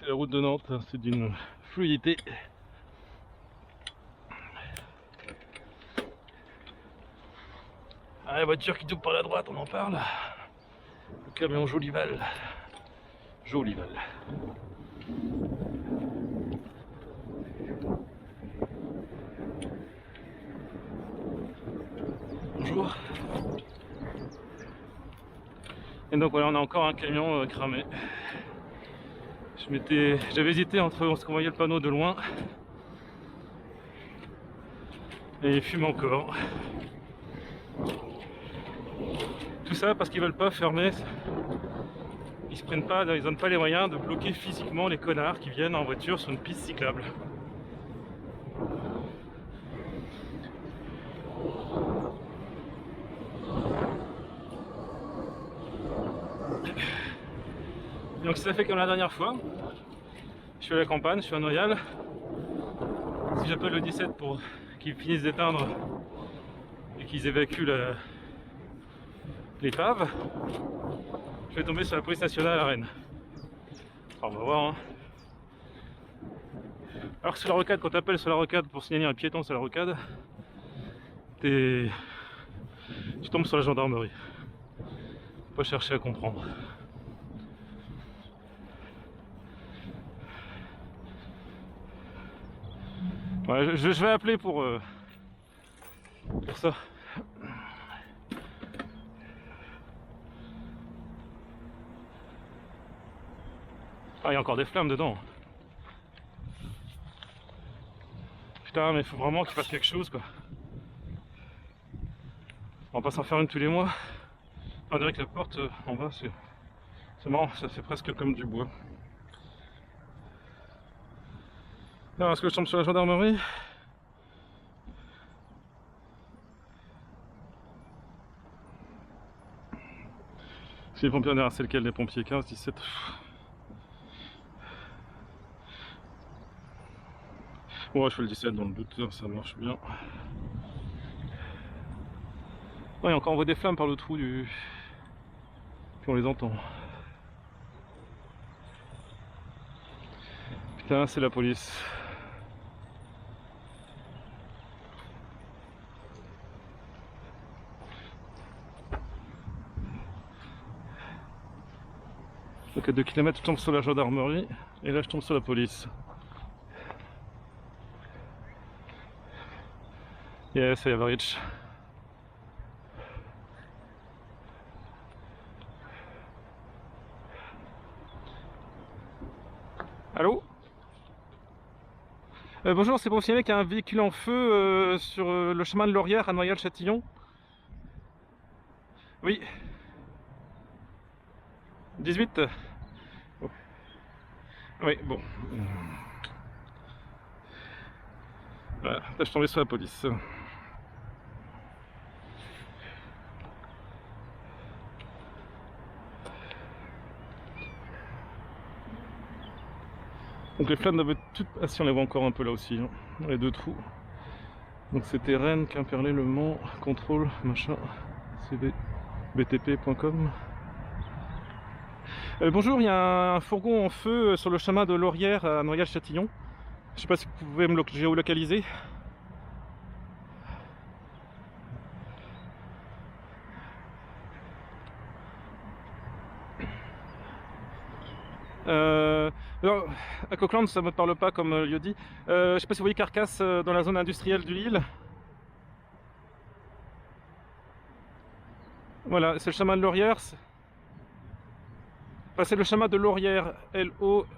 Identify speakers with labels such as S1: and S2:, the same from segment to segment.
S1: C'est la route de Nantes, c'est d'une fluidité. Ah, la voiture qui double par la droite, on en parle. Le camion Jolival. Jolival. Bonjour. Et donc voilà, on a encore un camion cramé. J'avais hésité entre ce qu'on voyait le panneau de loin et il fume encore. Tout ça parce qu'ils veulent pas fermer. Ils se prennent pas, ils donnent pas les moyens de bloquer physiquement les connards qui viennent en voiture sur une piste cyclable. Donc ça fait comme la dernière fois. Je suis à la campagne, je suis à Noyal. Si j'appelle le 17 pour qu'ils finissent d'éteindre et qu'ils évacuent l'épave, je vais tomber sur la police nationale à Rennes. Alors, on va voir. Hein. Alors que sur la rocade, quand tu appelles sur la rocade pour signaler un piéton sur la rocade, tu tombes sur la gendarmerie. Faut pas chercher à comprendre. Ouais, je vais appeler pour ça. Ah, il y a encore des flammes dedans. Putain, mais il faut vraiment qu'il fasse quelque chose, quoi. On va pas s'en faire une tous les mois. On dirait que la porte en bas, c'est marrant, ça fait presque comme du bois. Alors, est-ce que je tombe sur la gendarmerie? Si les pompiers, c'est lequel les pompiers? 15, 17. Ouais, je fais le 17 dans le doute, ça marche bien. Ouais, encore on voit des flammes par le trou du... Puis on les entend. Putain, c'est la police. Donc à 2 km, je tombe sur la gendarmerie. Et là, je tombe sur la police. Yes, I have reached. Allô? Bonjour, c'est pour signaler qu'il y a un véhicule en feu sur le chemin de Laurière à Noyal-Châtillon. Oui. 18. Oh. Oui, bon. Voilà, là, je suis tombé sur la police. Donc les flammes doivent toutes... Ah si, on les voit encore un peu là aussi, hein, dans les deux trous. Donc c'était Rennes, Quimperlé, Le Mans, contrôle, machin, cbtp.com. Bonjour, il y a un fourgon en feu sur le chemin de Laurière à Noyal-Châtillon. Je sais pas si vous pouvez me géolocaliser. Alors, à Coquelin, ça me parle pas comme lieu dit. Je sais pas si vous voyez Carcasse dans la zone industrielle du Lille. Voilà, c'est le chemin de Laurière. Enfin, c'est le chemin de Laurière, L-O-2-R-I-E-R-E-S.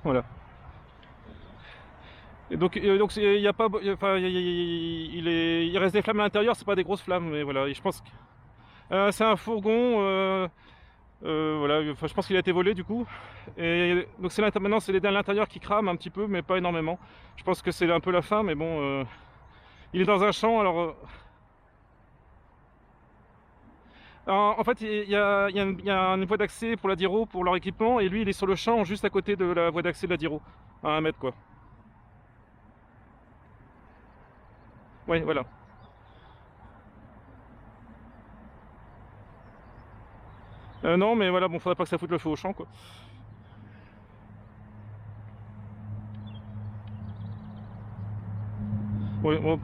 S1: Voilà. Et donc il y a pas, enfin, il reste des flammes à l'intérieur, c'est pas des grosses flammes, mais voilà. Et je pense que c'est un fourgon. Voilà, enfin, je pense qu'il a été volé du coup. Et donc c'est maintenant c'est les dents à l'intérieur qui crament un petit peu, mais pas énormément. Je pense que c'est un peu la fin, mais bon, il est dans un champ. Alors en fait, il y a une voie d'accès pour la Diro, pour leur équipement, et lui il est sur le champ juste à côté de la voie d'accès de la Diro, à 1 mètre quoi. Ouais, voilà. Non, mais voilà, bon, faudrait pas que ça foute le feu au champ, quoi. Oui, bon.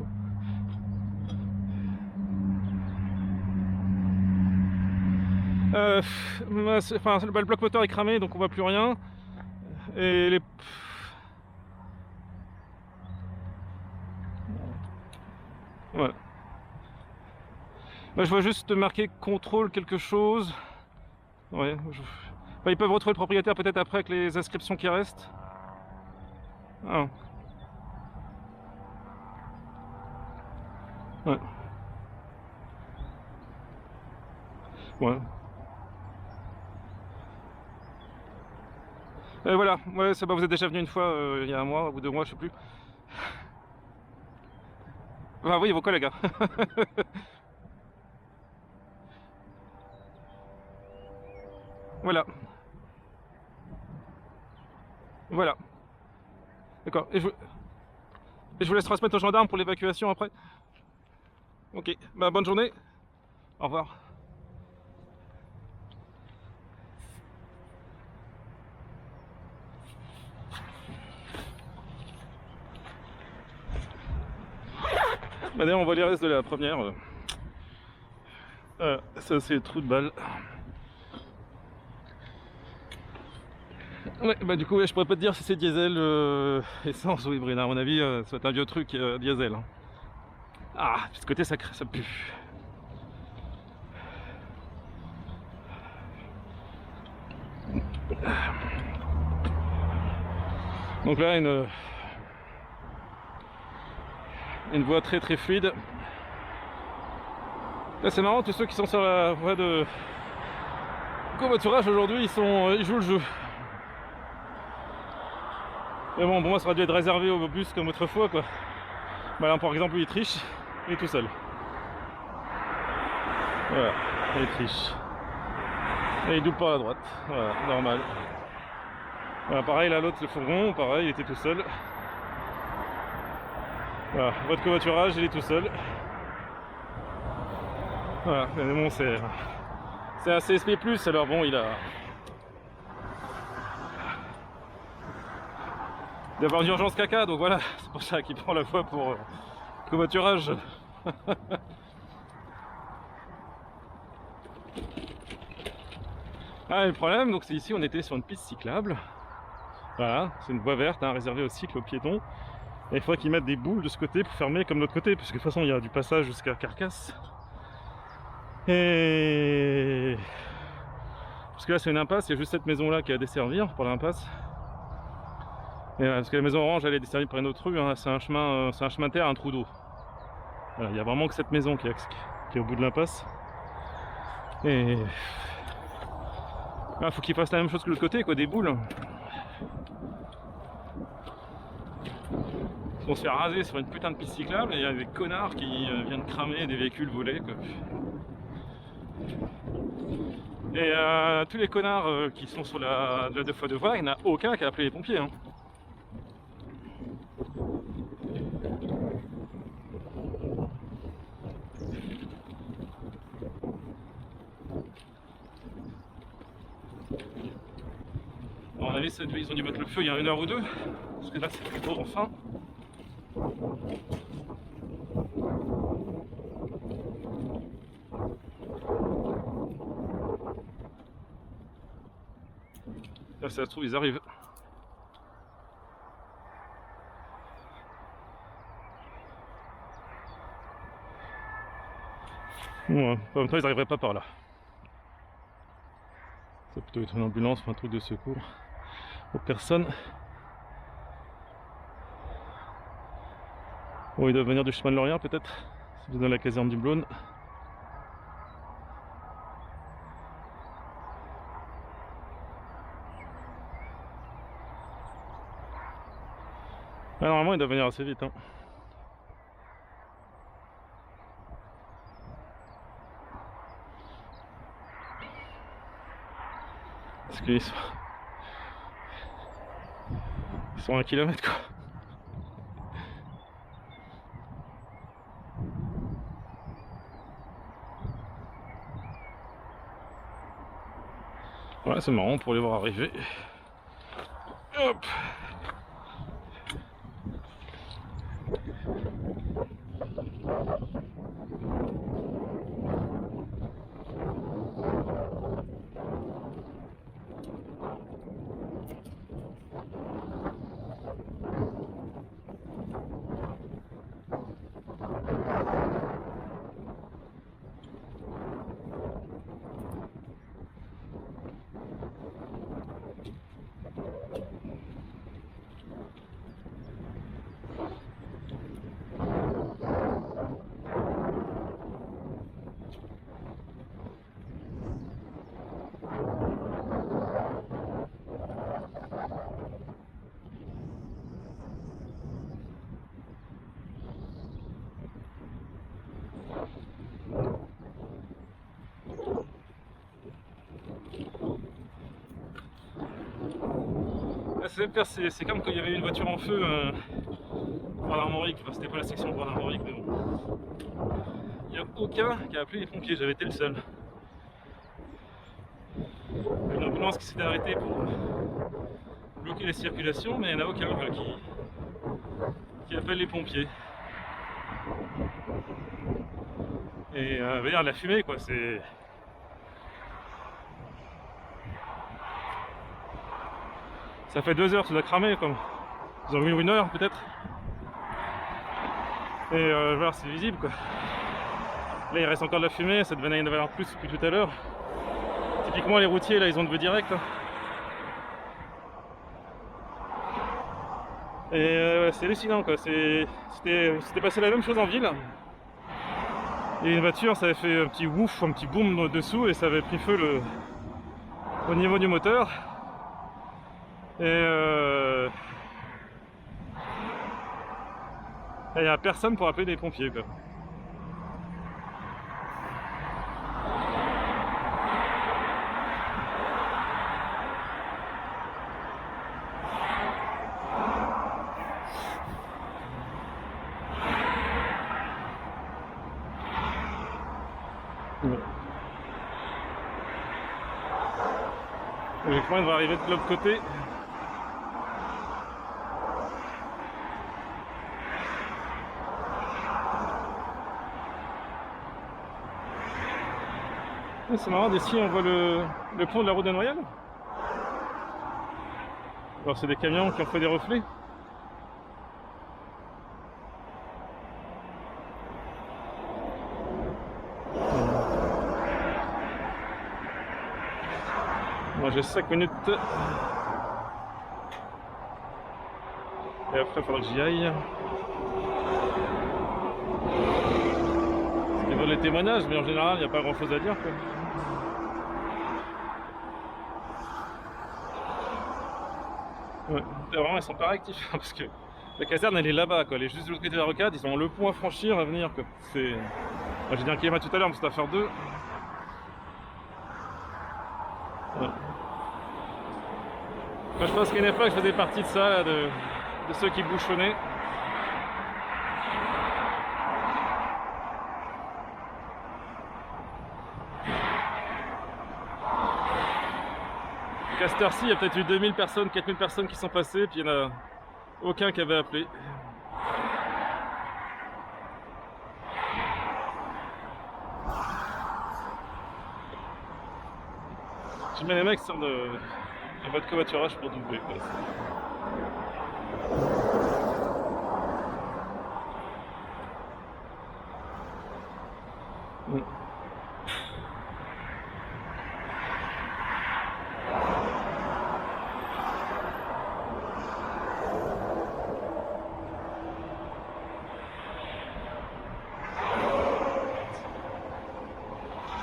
S1: Enfin, le bloc moteur est cramé, donc on voit plus rien. Et les... Voilà. Bah, je vois juste marqué contrôle quelque chose. Ouais. Enfin, ils peuvent retrouver le propriétaire peut-être après avec les inscriptions qui restent. Ah. Ouais. Ouais. Et voilà, ouais, ça, bah, vous êtes déjà venu une fois il y a un mois ou 2 mois, je sais plus. Bah oui, vos collègues. Hein. Voilà, voilà. D'accord. Et je vous laisse transmettre aux gendarmes pour l'évacuation après. Ok, bah bonne journée. Au revoir. Bah d'ailleurs, on voit les restes de la première. Ça, c'est le trou de balle. Ouais, bah du coup, ouais, je pourrais pas te dire si c'est diesel, essence ou hybride. À mon avis, ça va être un vieux truc diesel. Hein. Ah, de ce côté, ça pue. Donc là, une voie très très fluide. Là, c'est marrant, tous ceux qui sont sur la voie de covoiturage aujourd'hui, ils jouent le jeu. Mais bon, pour moi, ça aurait dû être réservé aux bus comme autrefois, quoi. Bah là, par exemple, lui, il triche, il est tout seul. Voilà, il triche. Et il double par la droite, voilà, normal. Voilà, pareil, là, l'autre, le fourgon, pareil, il était tout seul. Voilà, voie de covoiturage, il est tout seul. Voilà, mais bon, c'est un CSP+, alors bon, il a... d'avoir une urgence caca, donc voilà, c'est pour ça qu'il prend la voie pour covoiturage. Ah, le problème, donc c'est ici, on était sur une piste cyclable. Voilà, c'est une voie verte, hein, réservée au cycle, aux piétons. Et il faudrait qu'ils mettent des boules de ce côté pour fermer comme de l'autre côté, parce que de toute façon, il y a du passage jusqu'à Carcasse. Et... parce que là, c'est une impasse, il y a juste cette maison-là qui a à desservir pour l'impasse. Et parce que la maison orange, elle est desservie par une autre rue, hein. C'est un chemin de terre, un trou d'eau. Voilà, il n'y a vraiment que cette maison qui est au bout de l'impasse. Et... il faut qu'ils fassent la même chose que l'autre côté, quoi, des boules. On se fait raser sur une putain de piste cyclable et il y a des connards qui viennent cramer des véhicules volés, quoi. Et tous les connards qui sont sur la 2x2 voies, il n'y en a aucun qui a appelé les pompiers. Hein. À mon avis, ils ont dû mettre le feu il y a 1 heure ou 2, parce que là c'est plutôt enfin. Là, ça se trouve, ils arrivent. Ouais, en même temps, ils n'arriveraient pas par là. Ça peut plutôt être une ambulance ou un truc de secours aux personnes. Bon, ils doivent venir du chemin de Lorient peut-être, si vous êtes dans la caserne du Blône. Ah, normalement, ils doivent venir assez vite. Hein. Parce qu'ils sont à 1 kilomètre, quoi. Ouais, c'est marrant pour les voir arriver. Hop. C'est comme quand il y avait une voiture en feu pour l'Armorique, enfin, c'était pas la section pour l'Armorique, mais bon. Il n'y a aucun qui a appelé les pompiers, j'avais été le seul. Une ambulance qui s'était arrêtée pour bloquer les circulations, mais il n'y en a aucun qui appelle les pompiers. Et regarde la fumée quoi, c'est... Ça fait 2 heures, ça doit cramer comme. Ils ont mis 1 heure peut-être. Et voilà, c'est visible quoi. Là il reste encore de la fumée, ça devait y en avoir plus depuis tout à l'heure. Typiquement les routiers là ils ont le vœu direct. Là. Et c'est hallucinant quoi, c'était passé la même chose en ville. Et une voiture ça avait fait un petit ouf, un petit boom dessous et ça avait pris feu au niveau du moteur. Et il n'y a personne pour appeler des pompiers quoi. Logiquement il va arriver de l'autre côté. C'est marrant, d'ici on voit le pont de la route de Noyelles. Alors c'est des camions qui ont fait des reflets. Moi j'ai 5 minutes. Et après il faudra que j'y aille. C'est dans les témoignages, mais en général il n'y a pas grand chose à dire quoi. Ouais. Vraiment ils sont pas réactifs parce que la caserne elle est là-bas quoi, elle est juste de l'autre côté de la rocade, ils ont le pont à franchir à venir quoi. C'est... Moi j'ai dit 1 km tout à l'heure, mais c'est à faire 2. Ouais. Moi, je pense qu'à une époque je faisais partie de ça, là, de ceux qui bouchonnaient. À cette heure-ci, il y a peut-être eu 2000 personnes, 4000 personnes qui sont passées, puis il n'y en a aucun qui avait appelé. Je mets les mecs sur le mode covoiturage pour doubler. Quoi.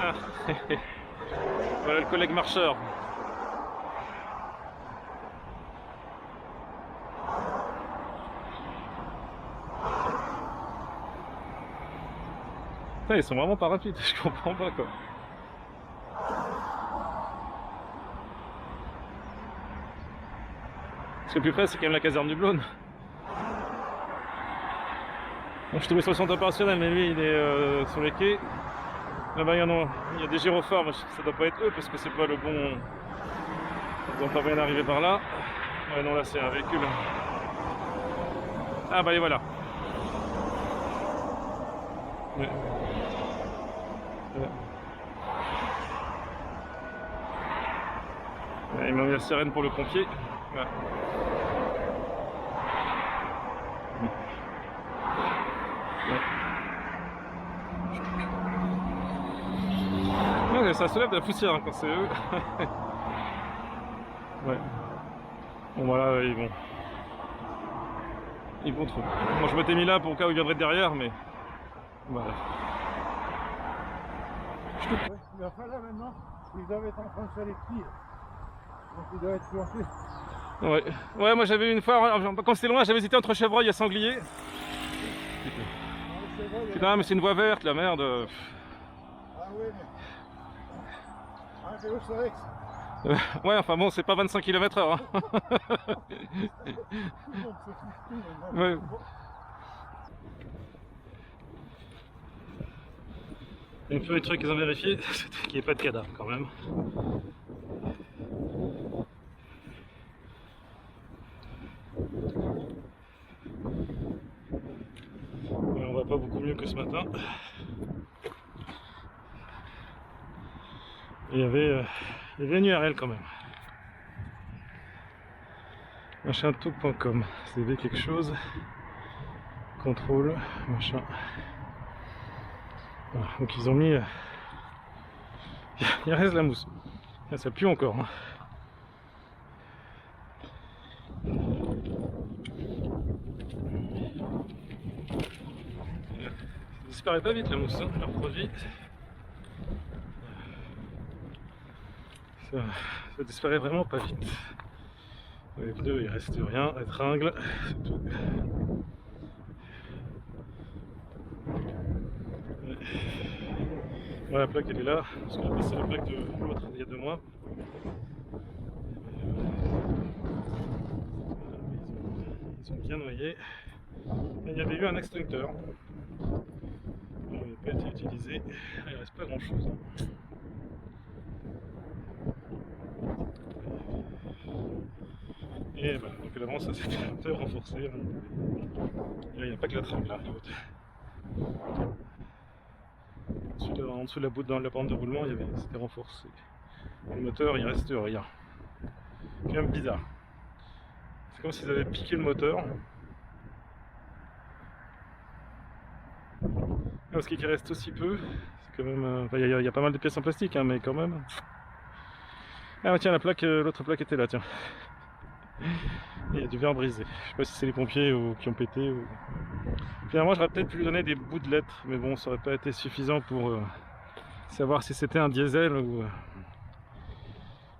S1: Ah. Voilà le collègue marcheur. Putain, ils sont vraiment pas rapides, je comprends pas quoi. Parce que le plus près c'est quand même la caserne du Blône. Bon, je trouvais 60 opérationnel, mais lui il est sur les quais. Là-bas il y a des gyrophares, mais ça doit pas être eux parce que c'est pas le bon. Ils n'ont pas bien arrivé par là. Ouais, non, là c'est un véhicule. Ah bah et voilà. Ouais. Ouais. Ouais, il m'a mis la sirène pour le pompier. Ouais. Ouais, ça soulève de la poussière hein, quand c'est eux. Ouais. Bon voilà, ils vont trop. Moi je m'étais mis là pour le cas où ils viendraient de derrière, mais voilà.
S2: Ouais, mais enfin là maintenant, ils doivent être en train de faire les pieds. Donc ils doivent être plantés.
S1: Ouais, ouais, moi j'avais une fois, quand c'était loin, j'avais hésité entre chevreuil et sanglier. Putain, mais c'est une voie verte, la merde.
S2: Ah oui, mais. Ah, c'est au Solex.
S1: Ouais, enfin bon, c'est pas 25 km/h. Hein. Ouais. Et puis les trucs qu'ils ont vérifié, c'est qu'il n'y ait pas de cadavre quand même. Ouais, on va pas beaucoup mieux que ce matin. Et il y avait une URL quand même. Machin tout.com. CV quelque chose. Contrôle, machin. Voilà, donc ils ont mis. Il reste la mousse. Ça pue encore. Hein. Ça disparaît pas vite la mousse, hein, leur produit. Ça disparaît vraiment pas vite. Les pneus, il reste rien, épingle, c'est tout. Voilà, la plaque elle est là, parce qu'on a passé la plaque de l'autre il y a 2 mois. Ils ont bien noyé. Et il y avait eu un extincteur. Il n'avait pas été utilisé. Il ne reste pas grand chose. Et voilà, donc l'avant ça s'est un peu renforcé. Il n'y a pas que la trame là. En dessous de la dans la bande de roulement, c'était renforcé. Le moteur, il reste rien. C'est quand même bizarre. C'est comme s'ils avaient piqué le moteur. Parce qu'il reste aussi peu, c'est quand même. Il y a pas mal de pièces en plastique, hein, mais quand même. Ah tiens, la plaque, l'autre plaque était là, tiens. Il y a du verre brisé. Je sais pas si c'est les pompiers qui ont pété ou. Finalement, j'aurais peut-être pu lui donner des bouts de lettres, mais bon, ça aurait pas été suffisant pour savoir si c'était un diesel ou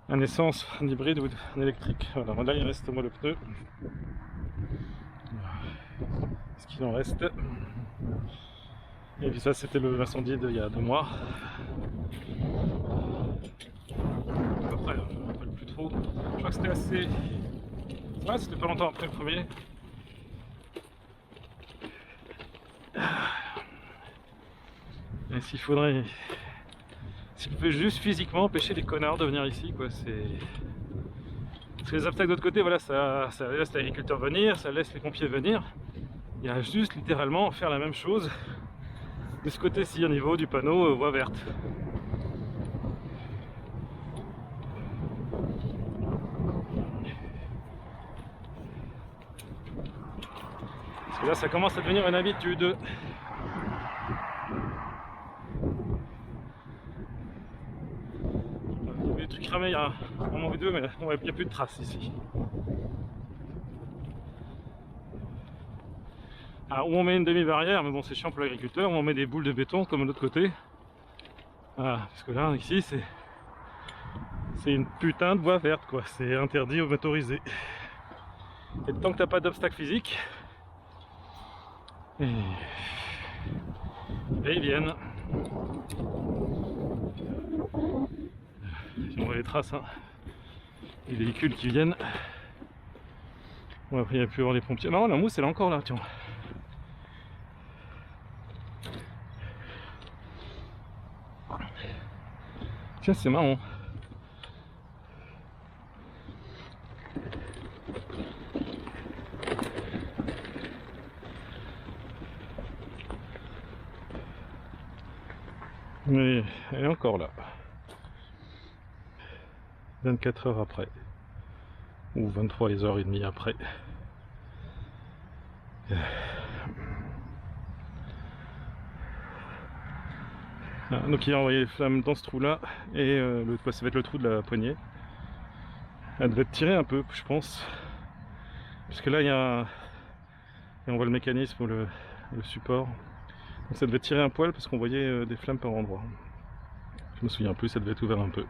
S1: un essence, un hybride ou un électrique. Voilà, là il reste moi le pneu. Ce qu'il en reste. Et puis ça, c'était l'incendie d'il y a 2 mois. Après, je ne me rappelle plus trop. Je crois que c'était assez. Ouais, c'était pas longtemps après le premier. Et s'il faudrait. S'il pouvait juste physiquement empêcher les connards de venir ici, quoi, c'est. Parce que les obstacles de l'autre côté, voilà, ça laisse l'agriculteur venir, ça laisse les pompiers venir. Il y a juste littéralement faire la même chose de ce côté-ci au niveau du panneau voie verte. Parce que là, ça commence à devenir une habitude. Il y avait des trucs cramés il y a un moment ou deux, mais il n'y a plus de traces ici. Alors, où on met une demi-barrière, mais bon, c'est chiant pour l'agriculteur, où on met des boules de béton comme de l'autre côté. Voilà, parce que là, ici, c'est une putain de voie verte, quoi. C'est interdit aux motorisés. Et tant que t'as pas d'obstacle physique, et ils viennent. Si on voit les traces, hein, les véhicules qui viennent. Bon, après, il n'y a plus à voir les pompiers. Non, la mousse, elle est encore là, tiens. Tiens, c'est marrant. 24 heures après. Ou 23h30 après. Voilà, donc il a envoyé les flammes dans ce trou là et ça va être le trou de la poignée. Elle devait être tirée un peu, je pense, puisque là il y a et on voit le mécanisme ou le support. Donc ça devait tirer un poil parce qu'on voyait des flammes par endroits. Je me souviens plus, ça devait être ouvert un peu.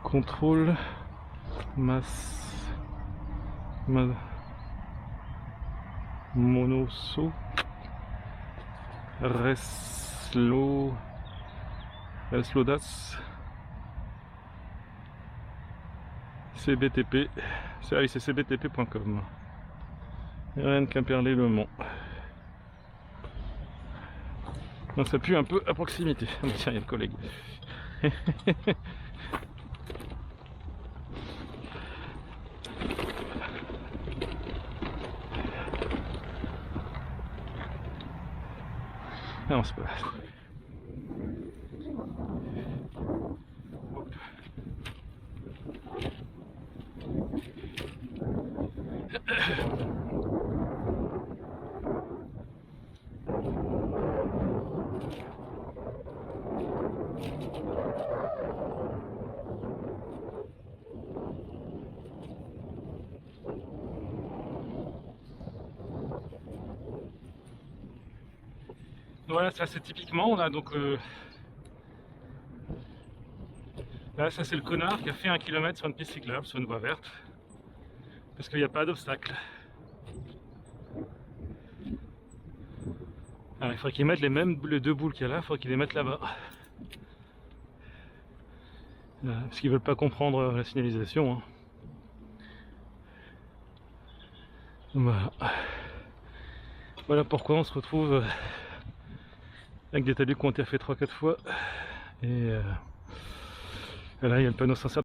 S1: Contrôle masse monoso reslodas CBTP. Ah oui, c'est cbtp.com. Rennes, Quimperlé, Le Mans. Donc ça pue un peu à proximité. Ah, tiens, il y a le collègue. Non, c'est pas. Voilà, ça c'est typiquement là, donc là ça c'est le connard qui a fait 1 km sur une piste cyclable, sur une voie verte, parce qu'il n'y a pas d'obstacle. Alors il faudrait qu'ils mettent les 2 boules qu'il y a là, il faudrait qu'ils les mettent là-bas. Parce qu'ils veulent pas comprendre la signalisation. Hein. Voilà. Voilà pourquoi on se retrouve avec des talus qui ont été faits 3-4 fois. Et là il y a le panneau senseur.